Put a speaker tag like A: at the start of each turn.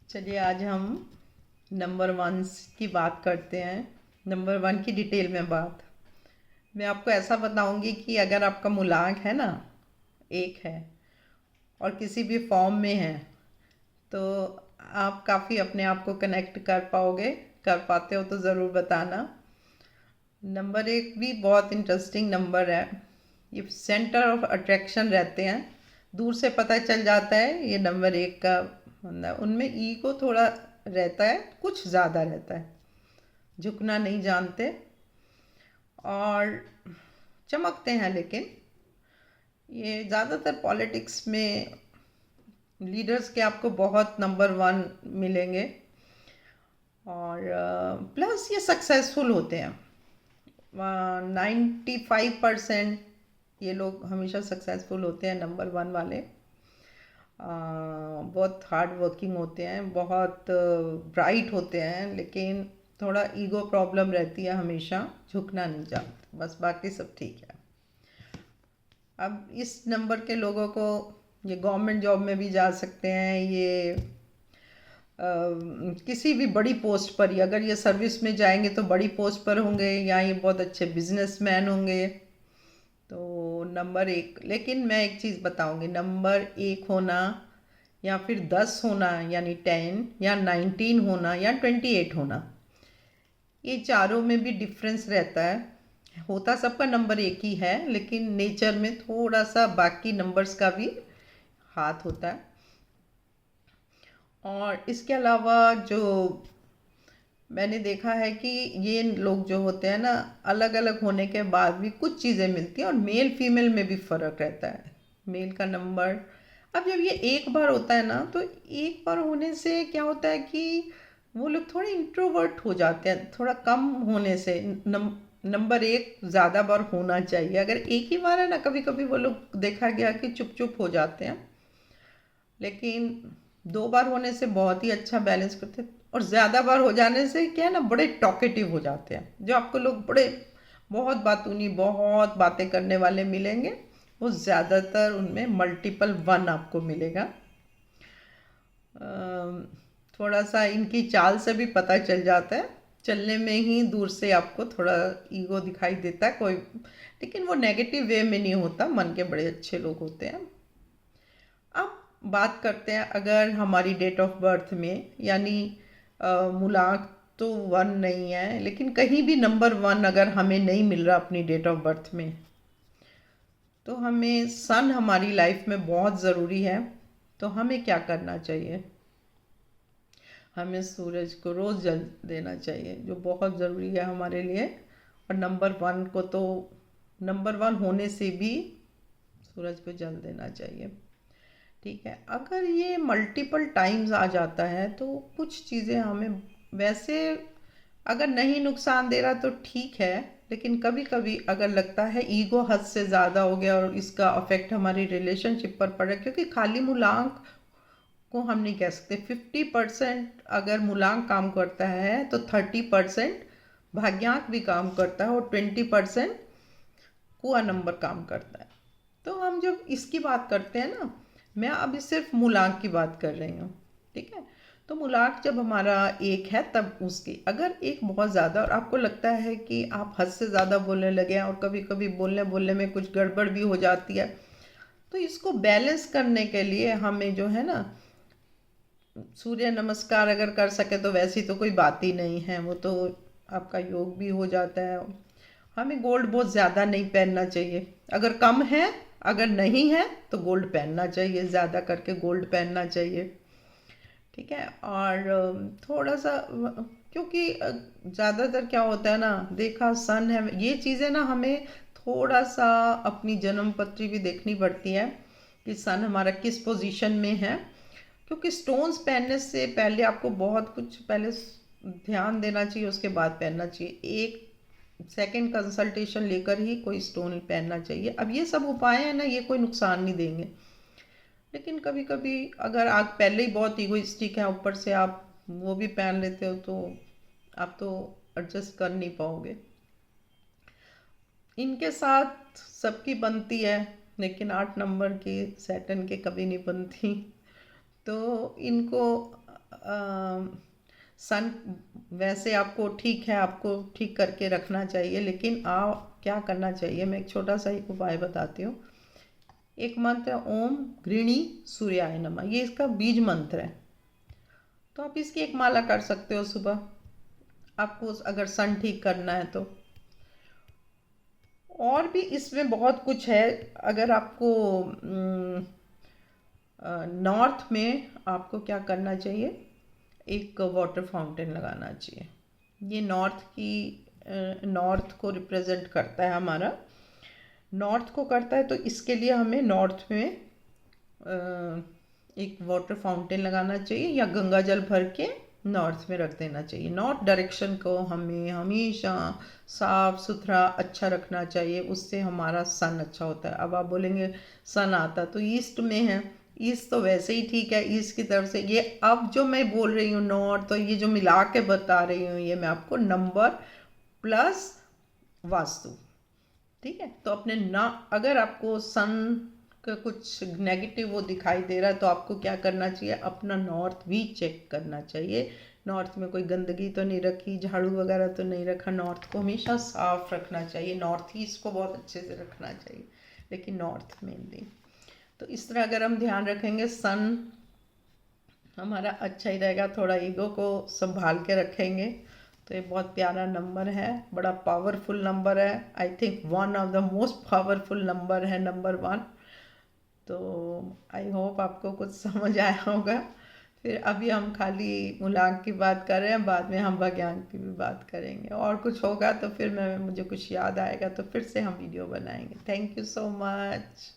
A: चलिए आज हम नंबर वन की बात करते हैं। नंबर वन की डिटेल में बात मैं आपको ऐसा बताऊंगी कि अगर आपका मूलांक है ना, एक है और किसी भी फॉर्म में है, तो आप काफ़ी अपने आप को कनेक्ट कर पाओगे। कर पाते हो तो ज़रूर बताना। नंबर एक भी बहुत इंटरेस्टिंग नंबर है। ये सेंटर ऑफ अट्रैक्शन रहते हैं। दूर से पता चल जाता है ये नंबर एक का बंदा। उनमें ईगो थोड़ा रहता है, कुछ ज़्यादा रहता है। झुकना नहीं जानते और चमकते हैं, लेकिन ये ज़्यादातर पॉलिटिक्स में लीडर्स के आपको बहुत नंबर वन मिलेंगे। और प्लस ये सक्सेसफुल होते हैं। 95% ये लोग हमेशा सक्सेसफुल होते हैं, नंबर वन वाले। बहुत हार्ड वर्किंग होते हैं, बहुत ब्राइट होते हैं, लेकिन थोड़ा ईगो प्रॉब्लम रहती है हमेशा। झुकना नहीं चाहते, बस बाकी सब ठीक है। अब इस नंबर के लोगों को ये गवर्नमेंट जॉब में भी जा सकते हैं। ये किसी भी बड़ी पोस्ट पर ही, अगर ये सर्विस में जाएंगे तो बड़ी पोस्ट पर होंगे, या ये बहुत अच्छे बिजनेसमैन होंगे। तो नंबर एक, लेकिन मैं एक चीज़ बताऊंगी, नंबर एक होना या फिर 10 होना यानी 10, या 19 होना या 28 होना, ये चारों में भी डिफरेंस रहता है। होता सबका नंबर एक ही है, लेकिन नेचर में थोड़ा सा बाकी नंबर्स का भी हाथ होता है। और इसके अलावा जो मैंने देखा है कि ये लोग जो होते हैं ना, अलग अलग होने के बाद भी कुछ चीज़ें मिलती हैं। और मेल फीमेल में भी फ़र्क रहता है। मेल का नंबर, अब जब ये एक बार होता है ना, तो एक बार होने से क्या होता है कि वो लोग थोड़े इंट्रोवर्ट हो जाते हैं। थोड़ा कम होने से नंबर एक ज़्यादा बार होना चाहिए। अगर एक ही बार है ना, कभी कभी वो लोग देखा गया कि चुप चुप हो जाते हैं, लेकिन दो बार होने से बहुत ही अच्छा बैलेंस करते हैं। और ज़्यादा बार हो जाने से क्या है ना, बड़े टॉकेटिव हो जाते हैं। जो आपको लोग बड़े बहुत बातूनी, बहुत बातें करने वाले मिलेंगे, वो ज़्यादातर उनमें मल्टीपल वन आपको मिलेगा। थोड़ा सा इनकी चाल से भी पता चल जाता है। चलने में ही दूर से आपको थोड़ा ईगो दिखाई देता है कोई, लेकिन वो नेगेटिव वे में नहीं होता। मन के बड़े अच्छे लोग होते हैं। अब बात करते हैं, अगर हमारी डेट ऑफ बर्थ में, यानी मूलांक तो वन नहीं है, लेकिन कहीं भी नंबर वन अगर हमें नहीं मिल रहा अपनी डेट ऑफ बर्थ में, तो हमें सन हमारी लाइफ में बहुत ज़रूरी है। तो हमें क्या करना चाहिए? हमें सूरज को रोज़ जल देना चाहिए, जो बहुत ज़रूरी है हमारे लिए। और नंबर वन को तो, नंबर वन होने से भी सूरज को जल देना चाहिए। ठीक है। अगर ये मल्टीपल टाइम्स आ जाता है तो कुछ चीज़ें हमें, वैसे अगर नहीं नुकसान दे रहा तो ठीक है, लेकिन कभी कभी अगर लगता है ईगो हद से ज़्यादा हो गया और इसका अफेक्ट हमारी रिलेशनशिप पर पड़ा, क्योंकि खाली मूलांक को हम नहीं कह सकते। 50% अगर मूलांक काम करता है तो 30% भाग्यांक भी काम करता है, और 20% कुआ नंबर काम करता है। तो हम जब इसकी बात करते हैं ना, मैं अभी सिर्फ मूलांक की बात कर रही हूँ। ठीक है। तो मूलांक जब हमारा एक है, तब उसकी अगर एक बहुत ज़्यादा, और आपको लगता है कि आप हद से ज़्यादा बोलने लगे हैं, और कभी कभी बोलने बोलने में कुछ गड़बड़ भी हो जाती है, तो इसको बैलेंस करने के लिए हमें जो है ना, सूर्य नमस्कार अगर कर सके तो वैसी तो कोई बात ही नहीं है, वो तो आपका योग भी हो जाता है। हमें गोल्ड बहुत ज़्यादा नहीं पहनना चाहिए। अगर कम है, अगर नहीं है तो गोल्ड पहनना चाहिए, ज़्यादा करके गोल्ड पहनना चाहिए। ठीक है। और थोड़ा सा क्योंकि ज़्यादातर क्या होता है ना, देखा सन है, ये चीज़ें ना हमें थोड़ा सा अपनी जन्म पत्री भी देखनी पड़ती है कि सन हमारा किस पोजीशन में है। क्योंकि स्टोन्स पहनने से पहले आपको बहुत कुछ पहले ध्यान देना चाहिए, उसके बाद पहनना चाहिए। एक सेकंड कंसल्टेशन लेकर ही कोई स्टोन पहनना चाहिए। अब ये सब उपाय हैं ना, ये कोई नुकसान नहीं देंगे, लेकिन कभी कभी अगर आप पहले ही बहुत ईगोइस्टिक है, ऊपर से आप वो भी पहन लेते हो, तो आप तो एडजस्ट कर नहीं पाओगे। इनके साथ सबकी बनती है, लेकिन 8 नंबर की सैटर्न के कभी नहीं बनती। तो इनको सन वैसे आपको ठीक है, आपको ठीक करके रखना चाहिए, लेकिन क्या करना चाहिए, मैं एक छोटा सा एक उपाय बताती हूँ। एक मंत्र है ओम गृणी सूर्याय नमः, ये इसका बीज मंत्र है। तो आप इसकी एक माला कर सकते हो सुबह, आपको अगर सन ठीक करना है तो। और भी इसमें बहुत कुछ है। अगर आपको नॉर्थ में आपको क्या करना चाहिए, एक वाटर फाउंटेन लगाना चाहिए। ये नॉर्थ को रिप्रेजेंट करता है, हमारा नॉर्थ को करता है। तो इसके लिए हमें नॉर्थ में एक वाटर फाउंटेन लगाना चाहिए, या गंगा जल भर के नॉर्थ में रख देना चाहिए। नॉर्थ डायरेक्शन को हमें हमेशा साफ सुथरा अच्छा रखना चाहिए, उससे हमारा सन अच्छा होता है। अब आप बोलेंगे सन आता तो ईस्ट में है, ईस्ट तो वैसे ही ठीक है, ईस्ट की तरफ से। ये अब जो मैं बोल रही हूँ नॉर्थ, तो ये जो मिला के बता रही हूँ, ये मैं आपको नंबर प्लस वास्तु, ठीक है। तो अपने ना, अगर आपको सन का कुछ नेगेटिव वो दिखाई दे रहा है, तो आपको क्या करना चाहिए, अपना नॉर्थ भी चेक करना चाहिए। नॉर्थ में कोई गंदगी तो नहीं रखी, झाड़ू वगैरह तो नहीं रखा। नॉर्थ को हमेशा साफ रखना चाहिए, नॉर्थ ईस्ट को बहुत अच्छे से रखना चाहिए, लेकिन नॉर्थ मेनली। तो इस तरह अगर हम ध्यान रखेंगे, सन हमारा अच्छा ही रहेगा। थोड़ा ईगो को संभाल के रखेंगे तो ये बहुत प्यारा नंबर है, बड़ा पावरफुल नंबर है। I think one of the most powerful number है नंबर 1। तो आई होप आपको कुछ समझ आया होगा। फिर अभी हम खाली मूलांक की बात कर रहे हैं, बाद में हम भाग्यांक की भी बात करेंगे। और कुछ होगा तो फिर मुझे कुछ याद आएगा तो फिर से हम वीडियो बनाएंगे। Thank you so much.